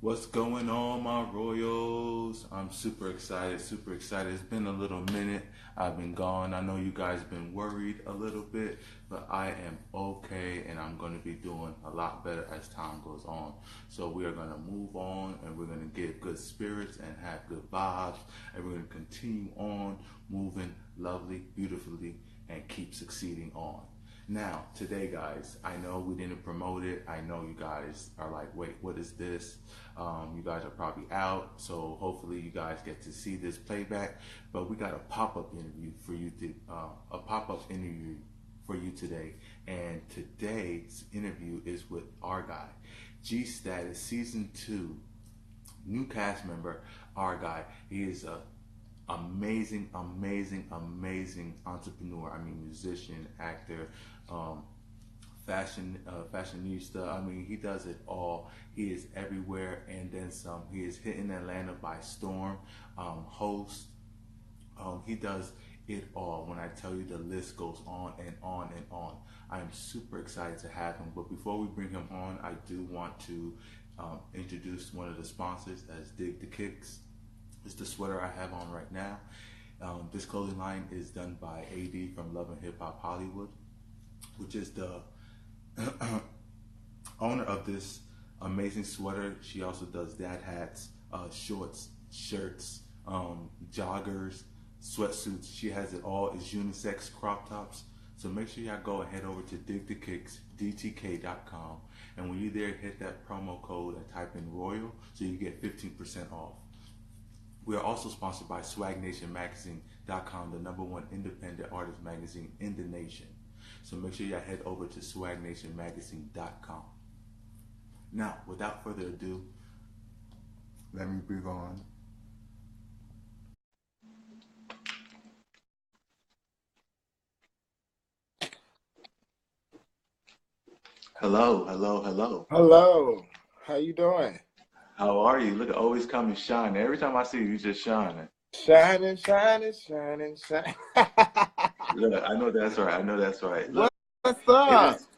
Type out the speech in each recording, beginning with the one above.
What's going on, my Royals? I'm super excited, super excited. It's been a little minute. I've been gone. I know you guys been worried a little bit, but I am okay and I'm going to be doing a lot better as time goes on. So we are going to move on and we're going to get good spirits and have good vibes and we're going to continue on moving lovely, beautifully and keep succeeding on. Now, today, guys, I know we didn't promote it. I know you guys are like, wait, what is this? You guys are probably out, so hopefully you guys get to see this playback. But we got a pop-up interview for you today. And today's interview is with R.Guy, G Status Season 2 new cast member, R.Guy. He is a amazing entrepreneur. I mean, musician, actor, fashionista. I mean, he does it all. He is everywhere and then some. He is hitting Atlanta by storm. Host. He does it all. When I tell you, the list goes on and on and on. I am super excited to have him. But before we bring him on, I do want to introduce one of the sponsors, as Dig the Kicks. It's the sweater I have on right now. This clothing line is done by AD from Love and Hip Hop Hollywood, which is the owner of this amazing sweater. She also does dad hats, shorts, shirts, joggers, sweatsuits. She has it all. It's unisex crop tops. So make sure y'all go and head over to digthekicks.dtk.com. And when you're there, hit that promo code and type in Royal so you get 15% off. We are also sponsored by SwagNationMagazine.com, the #1 independent artist magazine in the nation. So make sure y'all head over to SwagNationMagazine.com. Now, without further ado, let me bring on. Hello, hello, hello. Hello. How you doing? How are you? Look, always coming shining. Every time I see you, you just shining. Shining, shining, shining, shining. Look, I know that's right. I know that's right. Look, What's it up? is.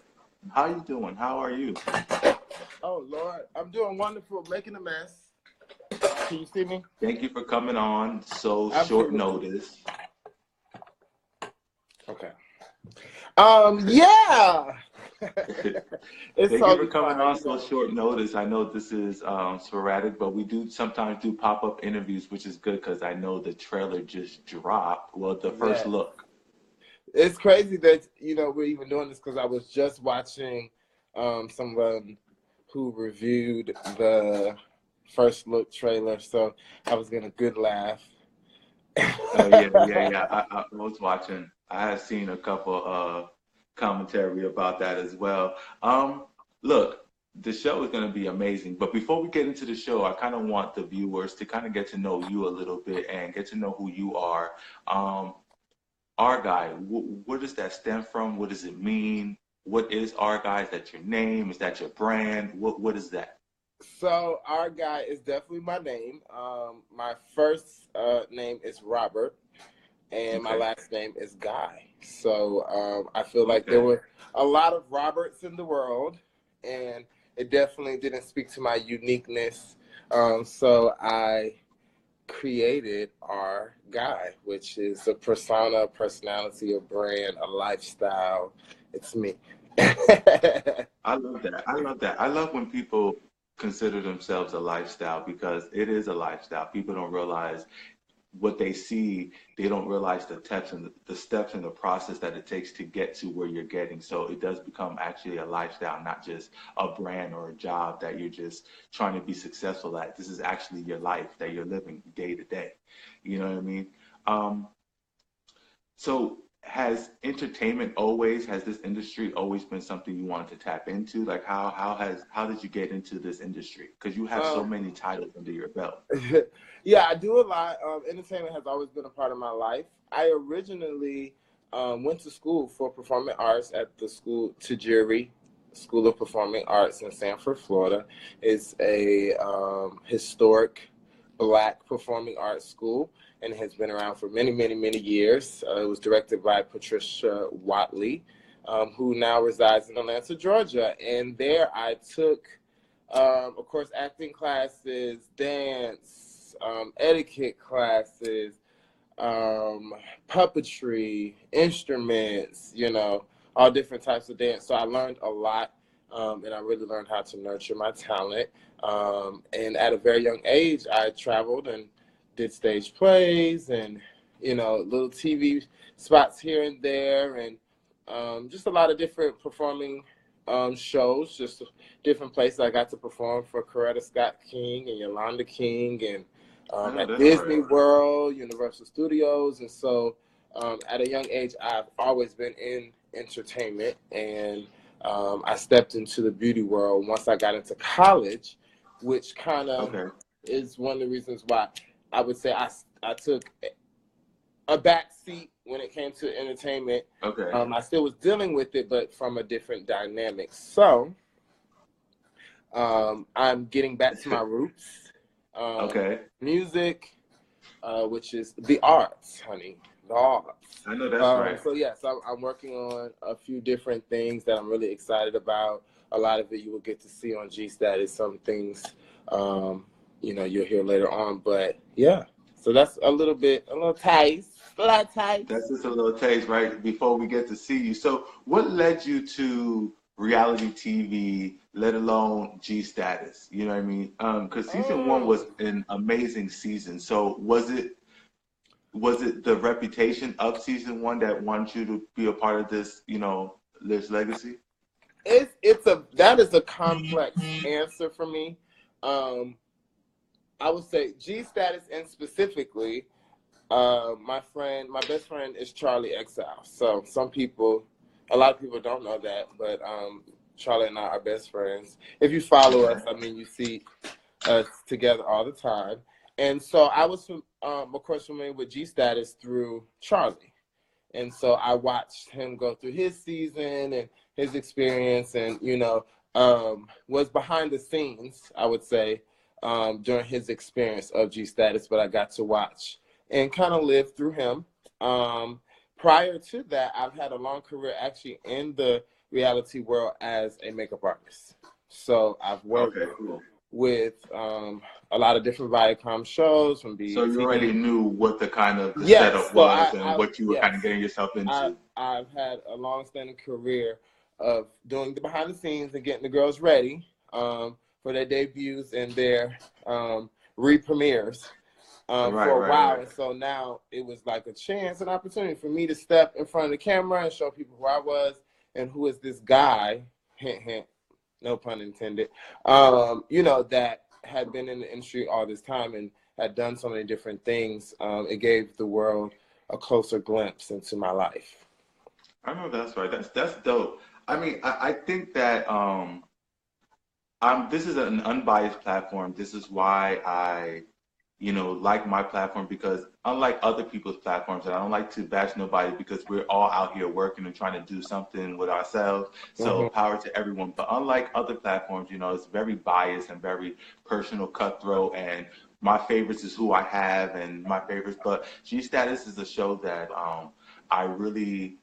How you doing? How are you? Oh Lord, I'm doing wonderful, making a mess. Can you see me? Thank you for coming on so short Absolutely. notice. Okay. Yeah. It's Thank you for totally coming fine. on so short notice. I know this is sporadic, but we do sometimes do pop-up interviews, which is good because I know the trailer just dropped. Well, the first Yes. look. It's crazy that we're even doing this because I was just watching someone who reviewed the first look trailer, so I was getting a good laugh. Oh yeah. I was watching. I have seen a couple commentary about that as well. Look, the show is going to be amazing. But before we get into the show, I kind of want the viewers to kind of get to know you a little bit and get to know who you are. Um, R.Guy, where does that stem from? What does it mean? What is R.Guy? Is that your name? Is that your brand? What is that? So R.Guy is definitely my name. My first name is Robert, and my Okay. last name is Guy. So I feel like there Okay. were a lot of Roberts in the world, and it definitely didn't speak to my uniqueness. So I created R.Guy, which is a persona, a personality, a brand, a lifestyle. It's me. I love that. I love that. I love when people consider themselves a lifestyle because it is a lifestyle. People don't realize what they see. They don't realize the steps and the process that it takes to get to where you're getting. So it does become actually a lifestyle, not just a brand or a job that you're just trying to be successful at. This is actually your life that you're living day to day. You know what I mean? Um, so has this industry always been something you wanted to tap into? Like how did you get into this industry? Because you have so um, many titles under your belt. Yeah, I do a lot. Entertainment has always been a part of my life. I originally went to school for performing arts at the school Tajiri School of Performing Arts in Sanford, Florida. It's a historic Black performing arts school and it has been around for many, many, many years. It was directed by Patricia Watley, who now resides in Atlanta, Georgia. And there I took Of course, acting classes, dance, etiquette classes, puppetry, instruments, all different types of dance. So I learned a lot, and I really learned how to nurture my talent. And at a very young age, I traveled and did stage plays and, little TV spots here and there, and just a lot of different performing shows, just different places I got to perform for Coretta Scott King and Yolanda King, and Oh, at that's Disney right. World, Universal Studios. And so at a young age, I've always been in entertainment, and I stepped into the beauty world once I got into college, which kind of Okay. is one of the reasons why I would say I took a back seat when it came to entertainment. Okay. I still was dealing with it, but from a different dynamic. So I'm getting back to my roots. Okay. Music, which is the arts, honey, the arts. I know that's right. So yes, I'm working on a few different things that I'm really excited about. A lot of it you will get to see on G Status. Some things, you'll hear later on. But yeah, so that's a little taste, a little That's taste. just a little taste, right? Before we get to see you. So, what led you to reality TV, let alone G Status? You know what I mean? Because season one was Mm. an amazing season. So, was it the reputation of season one that wanted you to be a part of this, this legacy? That is a complex answer for me. Um, I would say G Status, and specifically, my best friend is Charlie Exile. So a lot of people don't know that, but Charlie and I are best friends. If you follow Okay. us, I mean, you see us together all the time. And so I was, of course, familiar with G Status through Charlie. And so I watched him go through his season and his experience, and was behind the scenes, I would say, during his experience of G Status. But I got to watch and kind of live through him. Prior to that, I've had a long career actually in the reality world as a makeup artist. So I've worked Okay, cool. with a lot of different Viacom shows from So you already BET. knew what the kind of the Yes, setup so was and what you were kind of yes, getting yourself I into. I've had a long-standing career of doing the behind the scenes and getting the girls ready for their debuts and their re-premieres Right, for a right, while. right. And so now it was like a chance, an opportunity for me to step in front of the camera and show people who I was and who is this guy, hint, hint, no pun intended, that had been in the industry all this time and had done so many different things. It gave the world a closer glimpse into my life. I know that's right. That's dope. I mean, I think that this is an unbiased platform. This is why I like my platform, because unlike other people's platforms, and I don't like to bash nobody because we're all out here working and trying to do something with ourselves. So Hmm. power to everyone. But unlike other platforms, it's very biased and very personal, cutthroat, and my favorites is who I have and my favorites. But G Status is a show that I really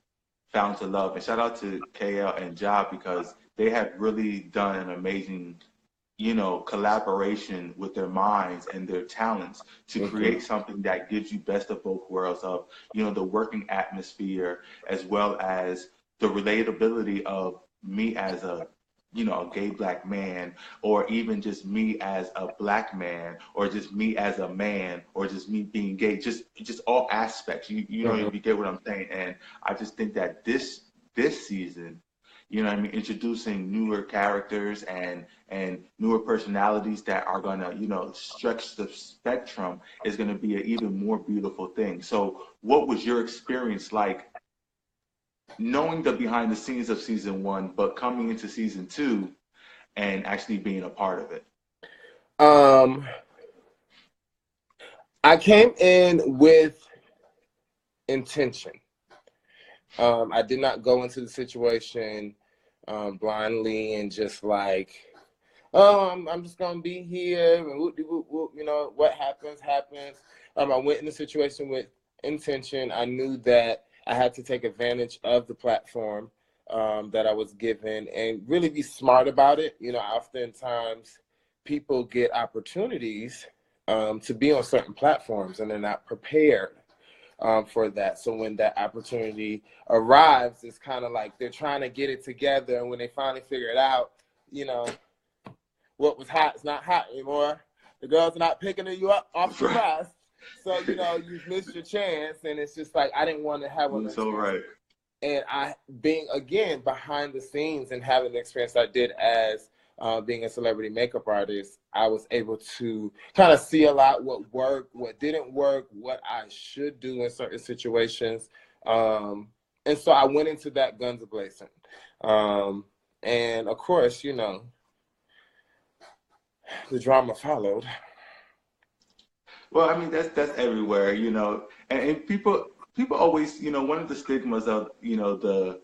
found to love. And shout out to KL and Job because they have really done an amazing collaboration with their minds and their talents to Hmm. create something that gives you best of both worlds of, the working atmosphere as well as the relatability of me as a gay black man, or even just me as a black man, or just me as a man, or just me being gay, just all aspects. Hmm. If you get what I'm saying. And I just think that this season, what I mean, introducing newer characters and newer personalities that are gonna, stretch the spectrum is gonna be an even more beautiful thing. So, what was your experience like knowing the behind the scenes of season one, but coming into season two and actually being a part of it? Um, I came in with intention. I did not go into the situation blindly and just like, oh, I'm just gonna be here and whoop, whoop, whoop, what happens happens. I went in the situation with intention. I knew that I had to take advantage of the platform that I was given and really be smart about it. Oftentimes people get opportunities to be on certain platforms and they're not prepared for that. So when that opportunity arrives, it's kind of like they're trying to get it together. And when they finally figure it out, you know, what was hot is not hot anymore. The girls are not picking you up off the press. So, you know, you've missed your chance. And it's just like, I didn't want to have one. So right. And I, being, again, behind the scenes and having the experience I did as being a celebrity makeup artist, I was able to kind of see a lot what worked, what didn't work, what I should do in certain situations. And so I went into that guns a-blazing. And of course, you know, the drama followed. Well, I mean, that's everywhere, you know, and people always, you know, one of the stigmas of, you know, the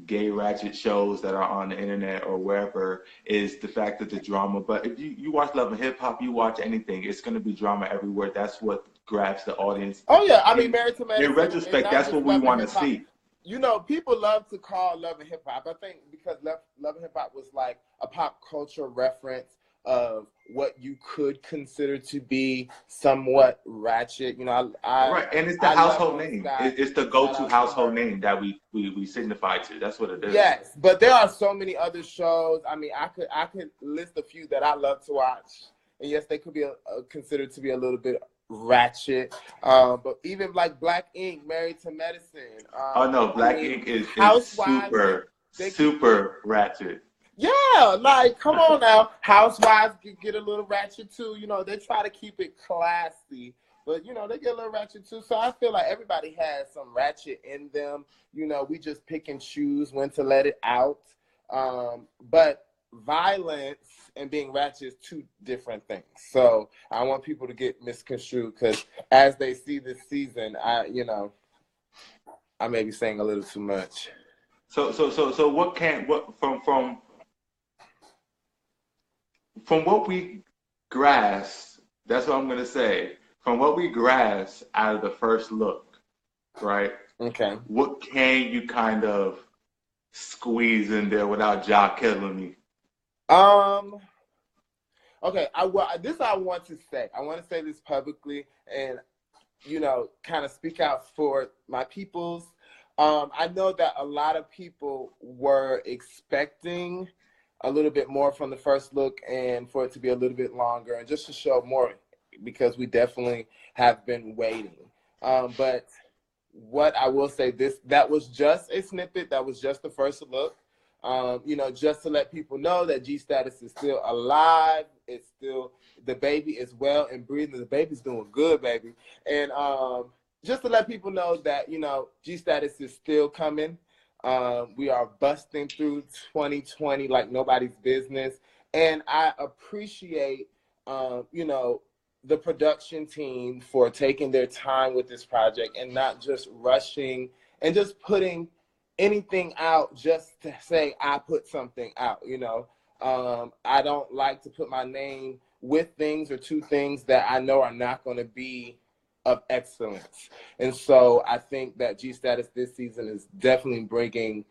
gay ratchet shows that are on the internet or wherever is the fact that the drama. But if you watch Love and Hip Hop, you watch anything, it's going to be drama everywhere. That's what grabs the audience. Oh yeah, I mean, Married to Medicine. In retrospect, that's what we want to see. You know, people love to call Love and Hip Hop. I think because Love and Hip Hop was like a pop culture reference of what you could consider to be somewhat ratchet. You know, right, and it's the household name. It's the go-to household name that we signify to. That's what it is. Yes, but there are so many other shows. I mean, I could list a few that I love to watch, and yes, they could be considered to be a little bit ratchet. But even like Black Ink, Married to Medicine. Oh no, Black Ink is super ratchet. Yeah, like, come on now. Housewives get a little ratchet too. You know, they try to keep it classy, but, you know, they get a little ratchet too. So I feel like everybody has some ratchet in them. You know, we just pick and choose when to let it out. But violence and being ratchet is two different things. So I want people to get misconstrued because as they see this season, I may be saying a little too much. So from what we grasp, that's what I'm going to say. From what we grasp out of the first look, right? Okay. What can you kind of squeeze in there without Ja killing me? Okay. This I want to say. I want to say this publicly and, you know, kind of speak out for my peoples. I know that a lot of people were expecting a little bit more from the first look and for it to be a little bit longer and just to show more because we definitely have been waiting. But what I will say, that was just a snippet. That was just the first look. You know, just to let people know that G Status is still alive. It's still, the baby is well and breathing. The baby's doing good, baby. And just to let people know that, you know, G Status is still coming. We are busting through 2020 like nobody's business. And I appreciate, you know, the production team for taking their time with this project and not just rushing and just putting anything out just to say I put something out, you know. I don't like to put my name with things or to things that I know are not going to be of excellence. And so I think that G Status this season is definitely bringing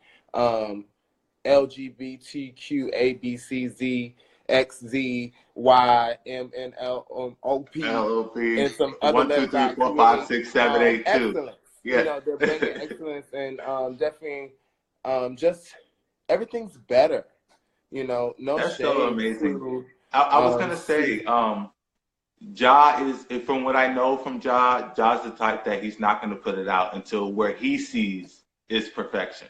LGBTQ A B C Z X Z Y M N L O P and some other 1 2 3 4 5 6 7 8 2 excellence. Yeah. You know, they're bringing excellence and definitely just everything's better. You know, no That's shade. so amazing. I was gonna say, Ja is, from what I know from Ja's the type that he's not going to put it out until where he sees is perfection.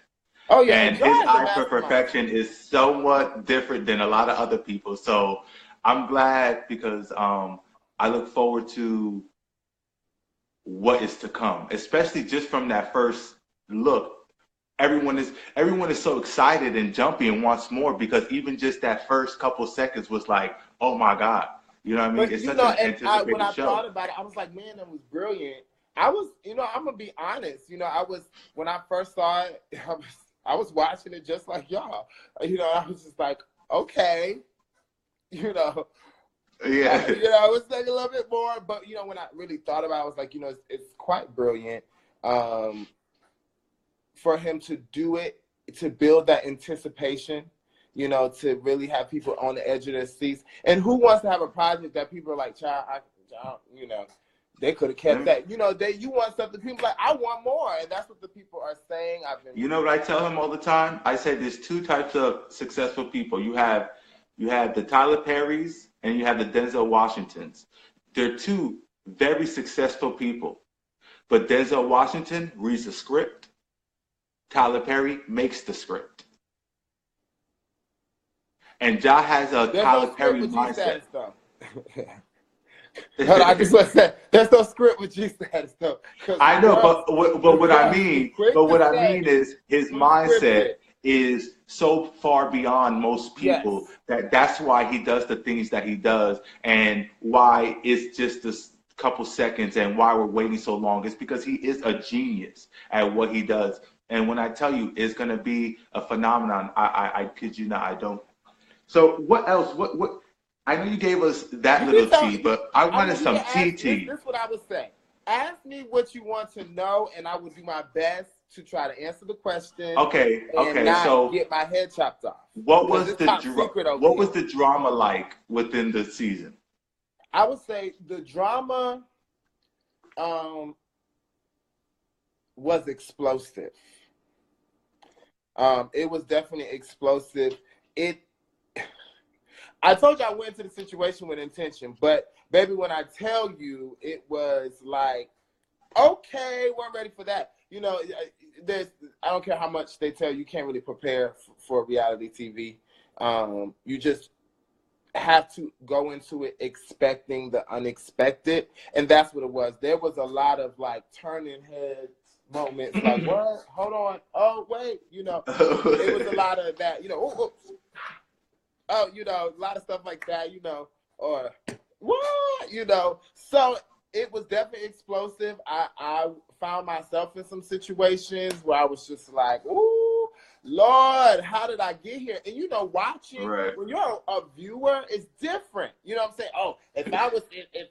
Oh yeah, and his eye for perfection is somewhat different than a lot of other people. So I'm glad because I look forward to what is to come, especially just from that first look. Everyone is so excited and jumpy and wants more because even just that first couple seconds was like, oh my God. You know what I mean? But, it's you such know, an anticipated when I show. thought about it, I was like, man, that was brilliant. I was, you know, I'm gonna be honest. You know, when I first saw it, I was watching it just like y'all. You know, I was just like, okay, you know, yeah, you know, it was like a little bit more. But you know, when I really thought about it, I was like, you know, it's quite brilliant for him to do it, to build that anticipation. you know, to really have people on the edge of their seats. And who wants to have a project that people are like, child, you know, they could have kept that. You know, you want something, people like, I want more. And that's what the people are saying. You know what I tell him all the time? I said there's two types of successful people. You have the Tyler Perrys and you have the Denzel Washingtons. They're two very successful people. But Denzel Washington reads the script. Tyler Perry makes the script. And Ja has a There's Tyler no Perry script with mindset. G-Status, though. Hold on, I just want to say, there's no script with G-Status, though. I know, but what I mean, is his mindset is so far beyond most people that's why he does the things that he does, and why it's just this couple seconds, and why we're waiting so long. It's because he is a genius at what he does. And when I tell you it's going to be a phenomenon, I kid you not, I don't. So what else? What? I know you gave us that little tea, but I wanted some tea. This is what I would say. Ask me what you want to know, and I will do my best to try to answer the question. Okay. So get my head chopped off. What was the drama like within the season? I would say the drama was explosive. It was definitely explosive. I told you I went into the situation with intention, but baby, when I tell you, it was like, okay, we're ready for that. You know, I don't care how much they tell you, you can't really prepare for reality TV. You just have to go into it expecting the unexpected, and that's what it was. There was a lot of like turning heads moments, like what? Hold on, oh wait, you know, it was a lot of that, you know. Oh, you know, a lot of stuff like that, you know, or what, you know. So it was definitely explosive. I found myself in some situations where I was just like, ooh, Lord, how did I get here? And, you know, watching, when you're a viewer, it's different. You know what I'm saying? Oh, if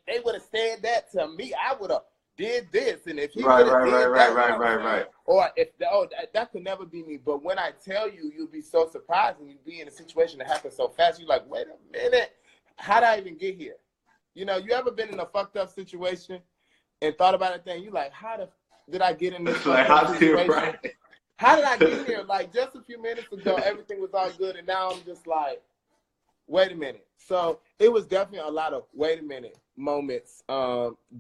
they would have said that to me, I would have did this, and if he would have did that, or if that could never be me. But when I tell you, you'll be so surprised, and you'll be in a situation that happens so fast. You're like, wait a minute, how did I even get here? You know, you ever been in a fucked up situation and thought about it? Then you like, did I get in this situation? How did I get here? Like just a few minutes ago, everything was all good, and now I'm just like, wait a minute. So it was definitely a lot of wait a minute moments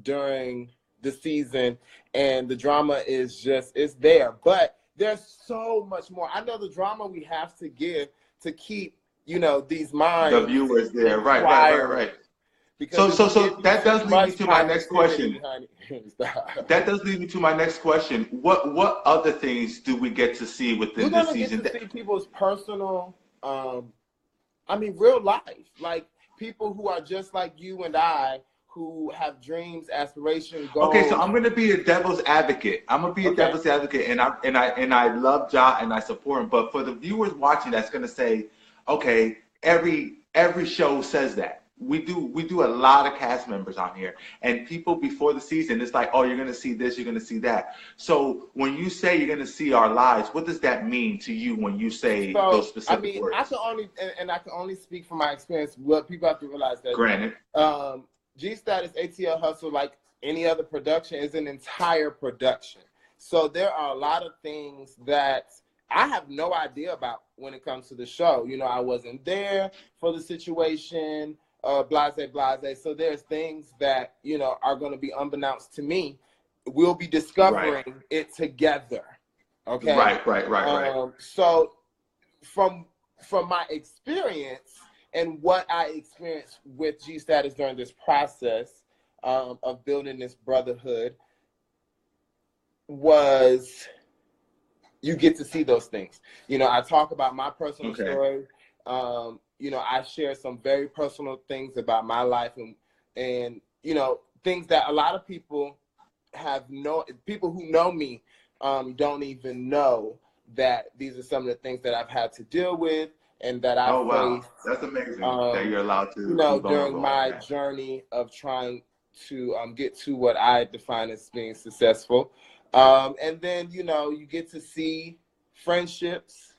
during the season, and the drama is it's there, but there's so much more. I know the drama we have to give to keep, you know, these minds, the viewers there, right. Because so that does lead me to my next question. That does lead me to my next question. What other things do we get to see within this season? Get to see people's personal, real life, like people who are just like you and I, who have dreams, aspirations, goals. Okay, so I'm going to be a devil's advocate. Devil's advocate, and I love Ja and I support him. But for the viewers watching, that's going to say, okay, every show says that. We do a lot of cast members on here, and people before the season, it's like, oh, you're going to see this, you're going to see that. So when you say you're going to see our lives, what does that mean to you when you say those specific words? I can only speak from my experience. What people have to realize that. Granted. G-Status ATL Hustle, like any other production, is an entire production. So there are a lot of things that I have no idea about when it comes to the show. You know, I wasn't there for the situation, blase. So there's things that, you know, are going to be unbeknownst to me. We'll be discovering it together. Okay? Right. So from my experience, and what I experienced with G-Status during this process of building this brotherhood was you get to see those things. You know, I talk about my personal story. You know, I share some very personal things about my life and you know, things that a lot of people people who know me don't even know that these are some of the things that I've had to deal with. And that I faced. That's amazing that you're allowed to. You know, during my journey of trying to get to what I define as being successful, and then you know you get to see friendships,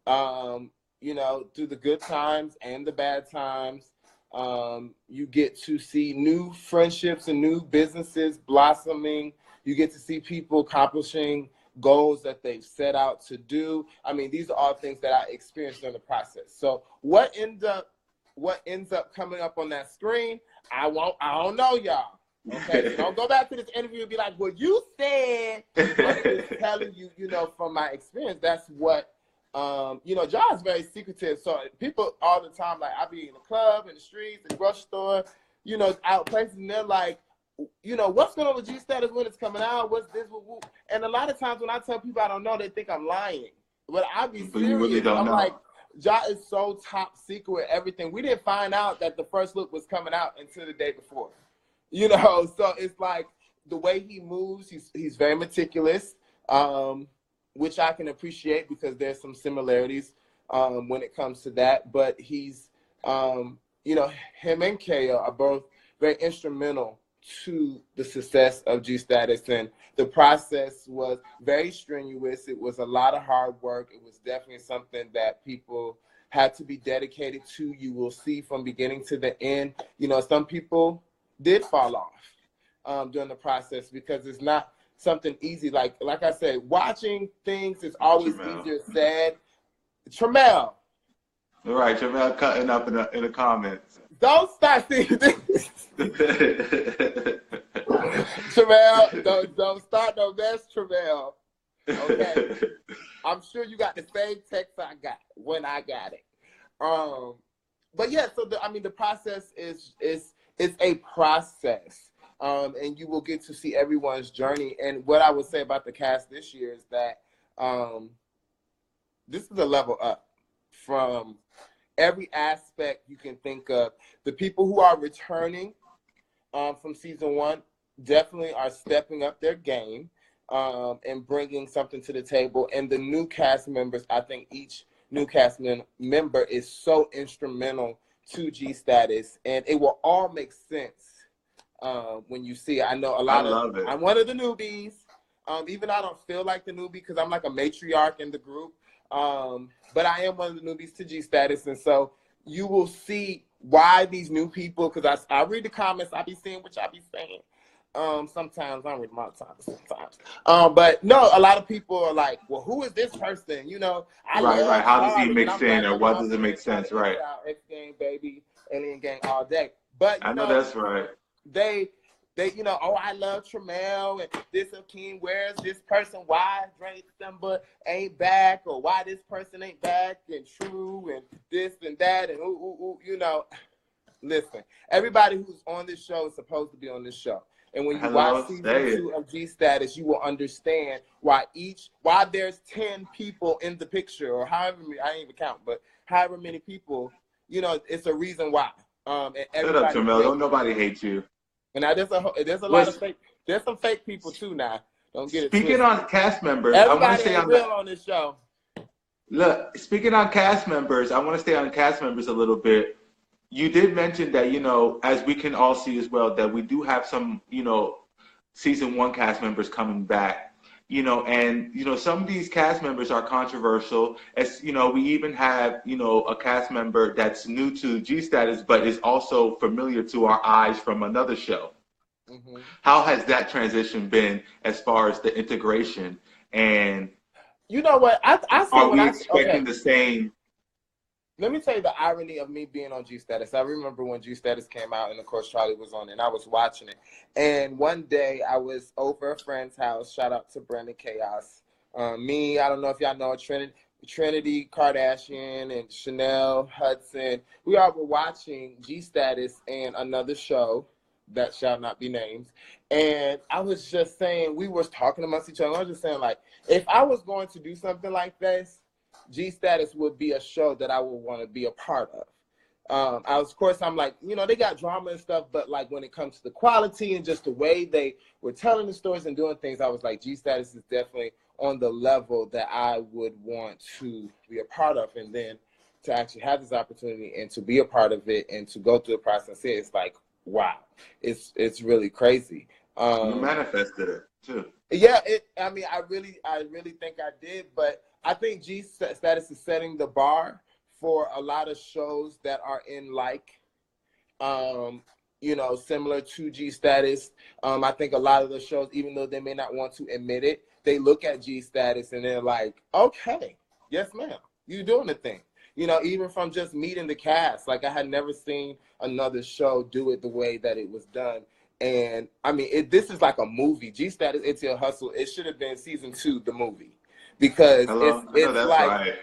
you through the good times and the bad times. You get to see new friendships and new businesses blossoming. You get to see people accomplishing goals that they've set out to do. I mean, these are all things that I experienced in the process. So what ends up coming up on that screen, I don't know, y'all. Okay, so don't go back to this interview and be like, well, you said. I'm just telling you, from my experience, that's what John's very secretive. So people all the time, like, I be in the club, in the streets, in the grocery store, out places, and they're like, what's going on with G Status when it's coming out? What's this? And a lot of times when I tell people I don't know, they think I'm lying. But I be serious. You really don't I'm know. like, Ja is so top secret, everything. We didn't find out that the first look was coming out until the day before. So it's like the way he moves, he's very meticulous, which I can appreciate because there's some similarities when it comes to that. But he's, him and Kaya are both very instrumental to the success of G Status, and the process was very strenuous. It was a lot of hard work. It was definitely something that people had to be dedicated to. You will see from beginning to the end. Some people did fall off during the process because it's not something easy. Like I said, watching things is always easier said. Tramel. All right, Tramel cutting up in the comments. Don't start seeing this. Tramel, don't start no mess, Tramel. Okay. I'm sure you got the same text I got when I got it. But yeah, so the process is a process. And you will get to see everyone's journey. And what I would say about the cast this year is that this is a level up from every aspect you can think of. The people who are returning from season 1 definitely are stepping up their game and bringing something to the table. And the new cast members, I think each new cast member is so instrumental to G Status, and it will all make sense when you see it. I know I'm one of the newbies. Even I don't feel like the newbie because I'm like a matriarch in the group. But I am one of the newbies to G Status, and so you will see why these new people, because I read the comments, I be seeing what y'all be saying. Sometimes I don't read them all the time, sometimes. But no, a lot of people are like, well, who is this person? Right. How does he mix in, or what does it make sense? Right. X Gang, baby, Alien Gang all day. But I know that's right. They, I love Tramel and this Akeem. Where's this person? Why Drake Simba ain't back, or why this person ain't back, and True and this and that, and Listen, everybody who's on this show is supposed to be on this show. And when you watch season 2 of G Status, you will understand why there's 10 people in the picture, or however many, I didn't even count, but however many people, it's a reason why. And shut up, Tramel. Don't nobody hate you. And now there's a lot of fake. There's some fake people too now. Don't get it Speaking twisted. on cast members, everybody I want to stay on real on this show. Look, speaking on cast members, I want to stay on cast members a little bit. You did mention that, as we can all see as well, that we do have some, season 1 cast members coming back. And some of these cast members are controversial. As we even have a cast member that's new to G Status, but is also familiar to our eyes from another show. Mm-hmm. How has that transition been as far as the integration? And you know what? Are we expecting the same? Let me tell you the irony of me being on G Status. I remember when G Status came out, and of course Charlie was on it, and I was watching it. And one day I was over a friend's house. Shout out to Brandon Chaos. I don't know if y'all know Trinity Kardashian and Chanel Hudson. We all were watching G Status and another show that shall not be named. And I was just saying, we were talking amongst each other. I was just saying, like, if I was going to do something like this, G Status would be a show that I would want to be a part of. Of course, I'm like, they got drama and stuff, but like when it comes to the quality and just the way they were telling the stories and doing things, I was like, G Status is definitely on the level that I would want to be a part of. And then to actually have this opportunity and to be a part of it and to go through the process, it's like, wow, it's really crazy. You manifested it too. Yeah, I really think I did, but I think G Status is setting the bar for a lot of shows that are in you know, similar to G Status. I think a lot of the shows, even though they may not want to admit it, they look at G Status and they're like, okay, yes, ma'am, you doing the thing. You know, even from just meeting the cast, like I had never seen another show do it the way that it was done. And I mean, this is like a movie. G Status, It's Your Hustle. It should have been season 2, the movie, because Hello? I know that's right.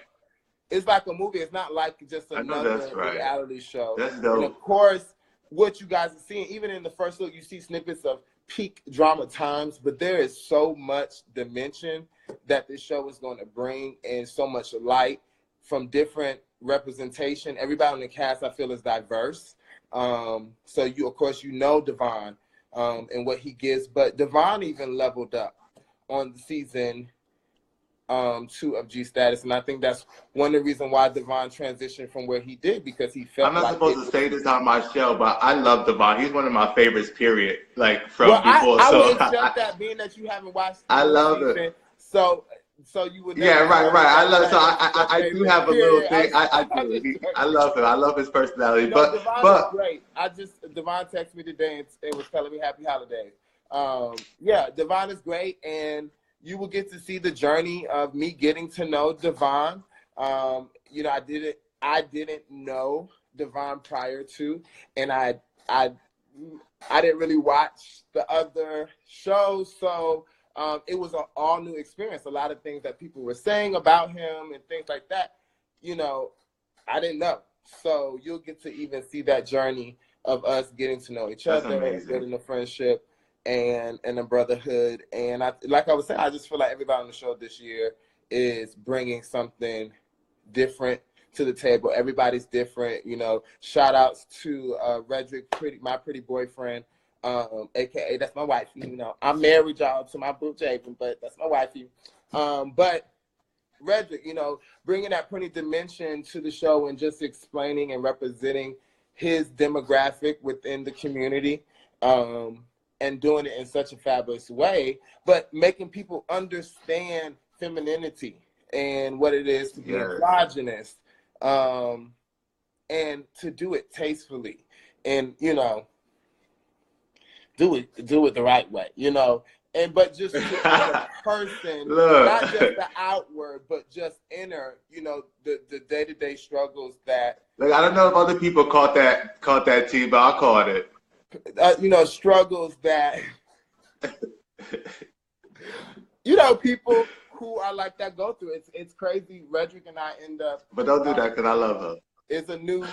it's like a movie. It's not like just I know that's another right. reality show. That's And of dope. course, what you guys are seeing, even in the first look, you see snippets of peak drama times, but there is so much dimension that this show is going to bring, and so much light from different representation. Everybody in the cast, I feel, is diverse. So you, of course, you know Devon and what he gives, but Devon even leveled up on the season 2 of G Status, and I think that's one of the reasons why Devon transitioned from where he did, because he I'm felt not like supposed to say this on my show, but I love Devon. He's one of my favorites, period. Like from before. I So would accept that, being that you haven't watched the I new love season, it. so you would Yeah, never right, tell me right. I that love so Status is your I do favorite. have a little Period. thing. I I'm do. just I joking. love him. I love his personality. No, Devon is But great. Devon texted me today and was telling me happy holidays. Yeah, Devon is great, and you will get to see the journey of me getting to know Devon. You know, I didn't know Devon prior to, and I didn't really watch the other shows, so it was an all new experience. A lot of things that people were saying about him and things like that, you know, I didn't know. So you'll get to even see that journey of us getting to know each that's other, amazing. building a friendship and a brotherhood. And like I was saying, I just feel like everybody on the show this year is bringing something different to the table. Everybody's different, you know. Shout outs to Redrick, my pretty boyfriend, aka that's my wife. You know, I'm married, y'all, to my boo Javen, but that's my wifey. But Redrick, you know, bringing that pretty dimension to the show and just explaining and representing his demographic within the community, and doing it in such a fabulous way, but making people understand femininity and what it is to be Yes. androgynous, and to do it tastefully, and you know, do it the right way, you know, but just as a person, not just Look. the outward, but just inner, you know, the day-to-day struggles that, Look, I don't know if other people caught that T, but I caught it. you know, struggles that, you know, people who are like that go through. It's crazy. Redrick and I end up. But don't do that because I love her. It's a new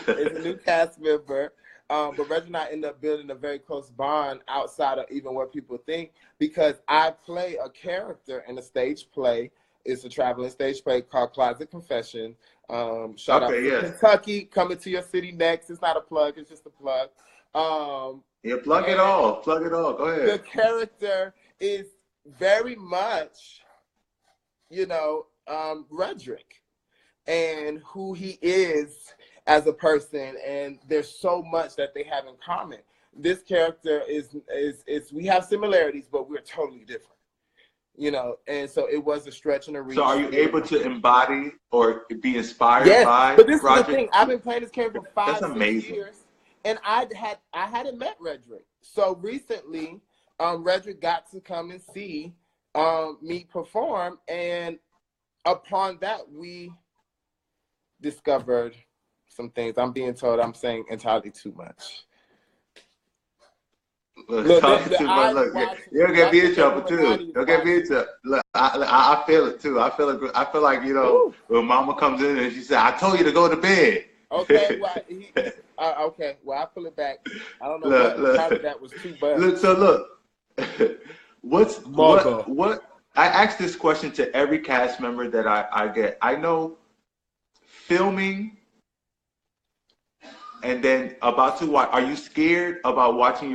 cast member, but Redrick and I end up building a very close bond outside of even what people think, because I play a character in a stage play. It's a traveling stage play called Closet Confession. Shout out to Kentucky, coming to your city next. It's not a plug, it's just a plug. Yeah, plug it all. Plug it all. Go ahead. The character is very much, you know, Redrick and who he is as a person, and there's so much that they have in common. This character is we have similarities, but we're totally different, you know, and so it was a stretch and a reach. So are you able to embody or be inspired by but this Roger? is the thing. I've been playing this character for 5-6 years, and I hadn't met Redrick. So recently, Redrick got to come and see me perform, and upon that, we discovered some things. I'm being told I'm saying entirely too much. Look, you'll get me in trouble too. You'll get me in trouble. Look, I feel it too. I feel like, you know, when Mama comes in and she said, "I told you to go to bed." Okay, well, okay. Well, I pull it back. I don't know what part of that was too bad. Look. What? I ask this question to every cast member that I get. I know filming. And then about to watch, are you scared about watching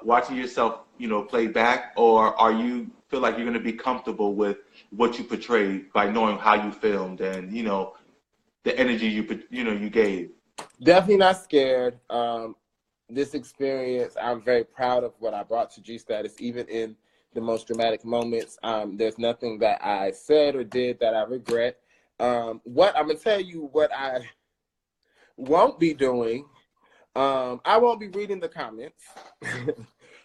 watching yourself, you know, play back, or are you feel like you're going to be comfortable with what you portrayed by knowing how you filmed and, you know, the energy you gave? Definitely not scared. This experience, I'm very proud of what I brought to G Status, even in the most dramatic moments. There's nothing that I said or did that I regret. What I'm gonna tell you what I won't be doing. I won't be reading the comments.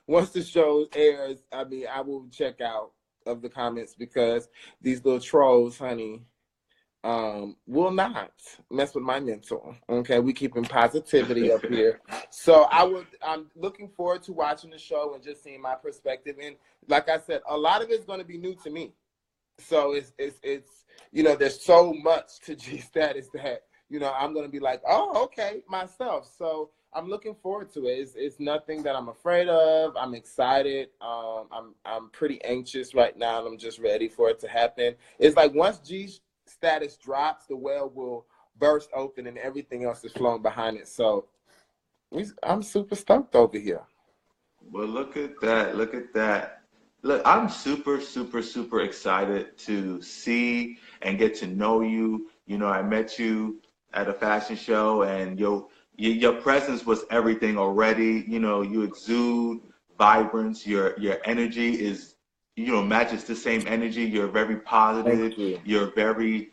Once the show airs, I mean, I will check out of the comments because these little trolls, honey, will not mess with my mental. Okay, we keeping positivity up here. So I'm looking forward to watching the show and just seeing my perspective. And like I said, a lot of it's going to be new to me. So it's there's so much to G status that I'm going to be like, oh, okay, myself. So I'm looking forward to it. It's nothing that I'm afraid of. I'm excited. I'm pretty anxious right now, and I'm just ready for it to happen. It's like once G status drops, the well will burst open, and everything else is flowing behind it. So I'm super stoked over here. Well, look at that. Look at that. Look, I'm super, super, super excited to see and get to know you. You know, I met you at a fashion show, and your presence was everything already. You know, you exude vibrance. Your energy is, matches the same energy. You're very Thank positive. you. You're very,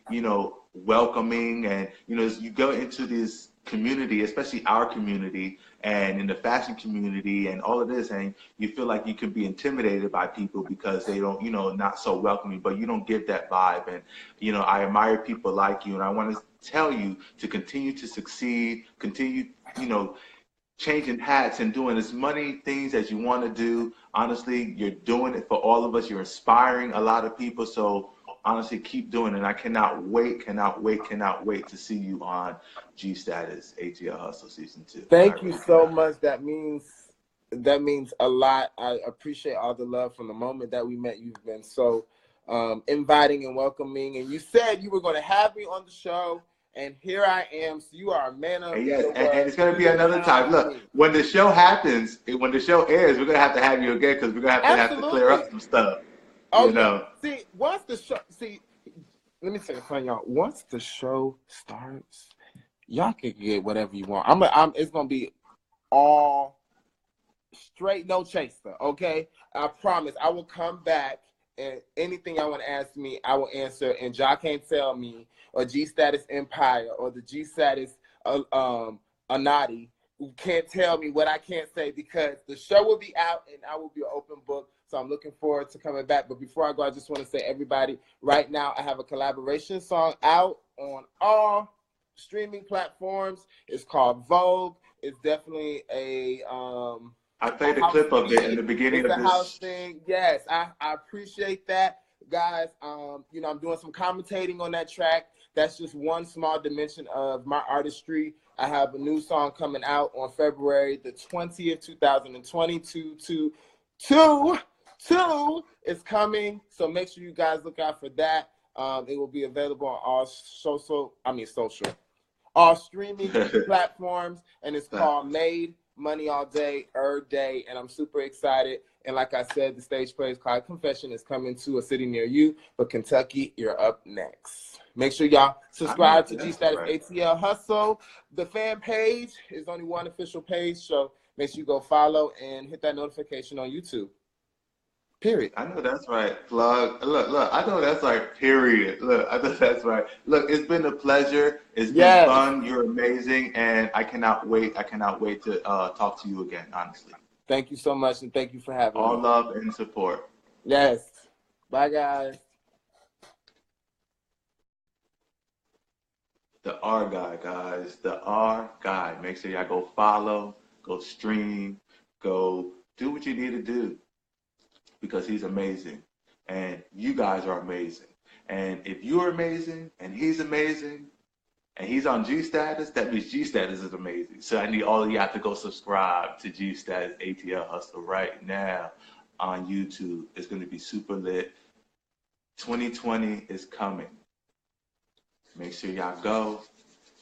welcoming, and as you go into this community, especially our community, and in the fashion community and all of this, and you feel like you can be intimidated by people because they don't, not so welcoming, but you don't give that vibe. And, I admire people like you, and I want to tell you to continue to succeed, continue, changing hats and doing as many things as you want to do. Honestly, you're doing it for all of us. You're inspiring a lot of people. So honestly, keep doing it. And I cannot wait to see you on G Status ATL Hustle Season 2. I Thank you really so cannot. much. That means a lot. I appreciate all the love from the moment that we met. You've been so inviting and welcoming. And you said you were going to have me on the show, and here I am. So you are a man of And yes, your and word. it's going to You be didn't another count time. on Look, me. when the show happens, when the show airs, we're going to have you again because we're going to have to clear Absolutely. up some stuff, Oh you yeah. know. See, once the show. See, let me tell you something, y'all. Once the show starts, y'all can get whatever you want. It's gonna be all straight, no chaser. Okay, I promise. I will come back, and anything I want to ask me, I will answer. And y'all can't tell me, or G Status Empire, or the G Status Anati, who can't tell me what I can't say because the show will be out and I will be an open book. So I'm looking forward to coming back. But before I go, I just want to say, everybody, right now I have a collaboration song out on all streaming platforms. It's called Vogue. It's definitely I a played a house clip of it in thing. the beginning It's of a house this. thing. Yes, I appreciate that, guys. I'm doing some commentating on that track. That's just one small dimension of my artistry. I have a new song coming out on February the 20th, 2022. Two is coming. So make sure you guys look out for that. It will be available on all social, all streaming platforms, and it's called Made Money All Day, Day, and I'm super excited. And like I said, the stage play is called Confession is coming to a city near you, but Kentucky, you're up next. Make sure y'all I know subscribe to G that's Status right. ATL Hustle. The fan page is only one official page, so make sure you go follow and hit that notification on YouTube. Period. I know that's right. Plug. Look. I know that's right. Period. Look, I know that's right. Look, it's been a pleasure. It's been Yes. fun. You're amazing, and I cannot wait. I cannot wait to talk to you again. Honestly, Thank you so much, and thank you for having all me. love and support. Yes. Bye, guys. The R.Guy, guys. The R.Guy. Make sure y'all go follow, go stream, go do what you need to do because he's amazing, and you guys are amazing. And if you're amazing and he's on G Status, that means G Status is amazing. So I need all of y'all to go subscribe to G Status ATL Hustle right now on YouTube. It's going to be super lit. 2020 is coming. Make sure y'all go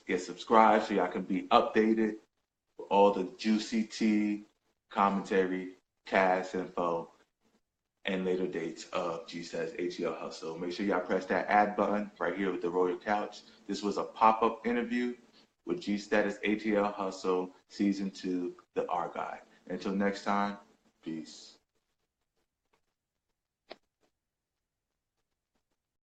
get subscribed so y'all can be updated with all the juicy tea, commentary, cast info, and later dates of G Status ATL Hustle. Make sure y'all press that add button right here with the Royal Couch. This was a pop-up interview with G Status ATL Hustle Season 2, The R Guy. Until next time, peace.